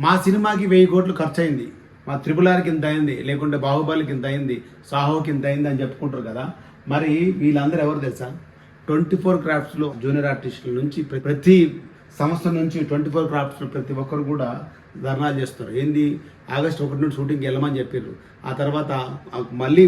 మా సినిమాకి 1000 కోట్లు ఖర్చు అయింది, మా త్రిపుల్ ఆర్కి ఇంత అయింది, లేకుంటే బాహుబలికి ఇంత అయింది, సాహోకి ఇంత అయింది అని చెప్పుకుంటారు కదా. మరి వీళ్ళందరూ ఎవరు తెలుసా? 24 క్రాఫ్ట్స్లో జూనియర్ ఆర్టిస్టుల నుంచి ప్రతి సంస్థ నుంచి 24 క్రాఫ్ట్స్లో ప్రతి ఒక్కరు కూడా ధర్నాలు చేస్తారు. ఏంది, ఆగస్టు 1 నుండి షూటింగ్కి వెళ్ళమని చెప్పారు. ఆ తర్వాత మళ్ళీ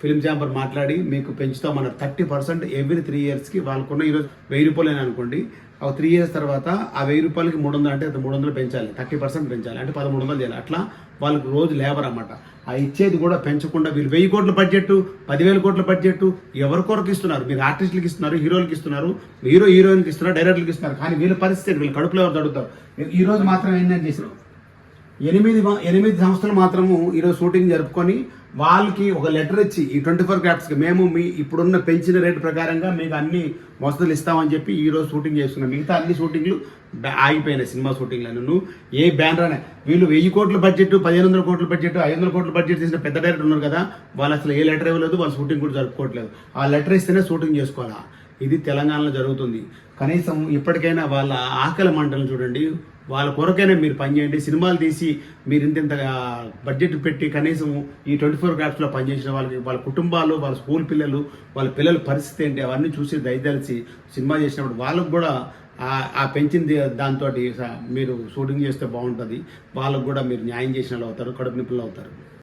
ఫిల్మ్ ఛాంబర్ మాట్లాడి మీకు పెంచుతామన్నారు 30% ఎవ్రీ 3 ఇయర్స్కి. వాళ్ళకున్న ఈరోజు 1000 రూపాయలు అనుకోండి, 3 ఇయర్స్ తర్వాత ఆ 1000 రూపాయలకి 300 అంటే 300 పెంచాలి, 30% పెంచాలి, అంటే 1300 చేయాలి. అట్లా వాళ్ళకి రోజు లేబర్ అన్నమాట. ఆ ఇచ్చేది కూడా పెంచకుండా వీళ్ళు 1000 కోట్ల బడ్జెట్, 10,000 కోట్ల బడ్జెట్ ఎవరి కొరకు ఇస్తున్నారు? మీరు ఆర్టిస్టులకి ఇస్తున్నారు, హీరోలకి ఇస్తున్నారు, హీరోయిన్కి ఇస్తున్నారు, డైరెక్టర్కి ఇస్తున్నారు. కానీ వీళ్ళ పరిస్థితి, వీళ్ళు కడుపులో ఎవరు తడుగుతారు? ఈ రోజు మాత్రం ఏంటని చేశారు, 8 సంస్థలు మాత్రము ఈరోజు షూటింగ్ జరుపుకొని వాళ్ళకి ఒక లెటర్ ఇచ్చి ఈ 24 క్రాఫ్ట్స్కి మేము మీ ఇప్పుడున్న పెంచిన రేటు ప్రకారంగా మీకు అన్ని వసతులు ఇస్తామని చెప్పి ఈరోజు షూటింగ్ చేస్తున్నాం. మిగతా అన్ని షూటింగ్లు ఆగిపోయినాయి, సినిమా షూటింగ్లను. ఏ బ్యానర్ అనే వీళ్ళు 1000 కోట్ల బడ్జెట్, 1500 కోట్ల బడ్జెట్, 500 కోట్ల బడ్జెట్ తీసిన పెద్ద డైరెక్టర్ ఉన్నారు కదా, వాళ్ళు అసలు ఏ లెటర్ ఇవ్వలేదు, వాళ్ళు షూటింగ్ కూడా జరుపుకోవట్లేదు. ఆ లెటర్ ఇస్తేనే షూటింగ్ చేసుకోవాలా. ఇది తెలంగాణలో జరుగుతుంది. కనీసం ఇప్పటికైనా వాళ్ళ ఆకలి మంటలను చూడండి, వాళ్ళ కొరకైనా మీరు పనిచేయండి. సినిమాలు తీసి మీరు ఇంత బడ్జెట్ పెట్టి కనీసం ఈ 24 క్రాఫ్ట్స్లో పనిచేసిన వాళ్ళకి, వాళ్ళ కుటుంబాలు, వాళ్ళ స్కూల్ పిల్లలు, వాళ్ళ పిల్లల పరిస్థితి ఏంటి అవన్నీ చూసి దయదలిచి సినిమా చేసినప్పుడు వాళ్ళకు కూడా ఆ పెంచింది దాంతో మీరు షూటింగ్ చేస్తే బాగుంటుంది. వాళ్ళకు కూడా మీరు న్యాయం చేసిన వాళ్ళు అవుతారు, కడుపు నిప్పులు అవుతారు.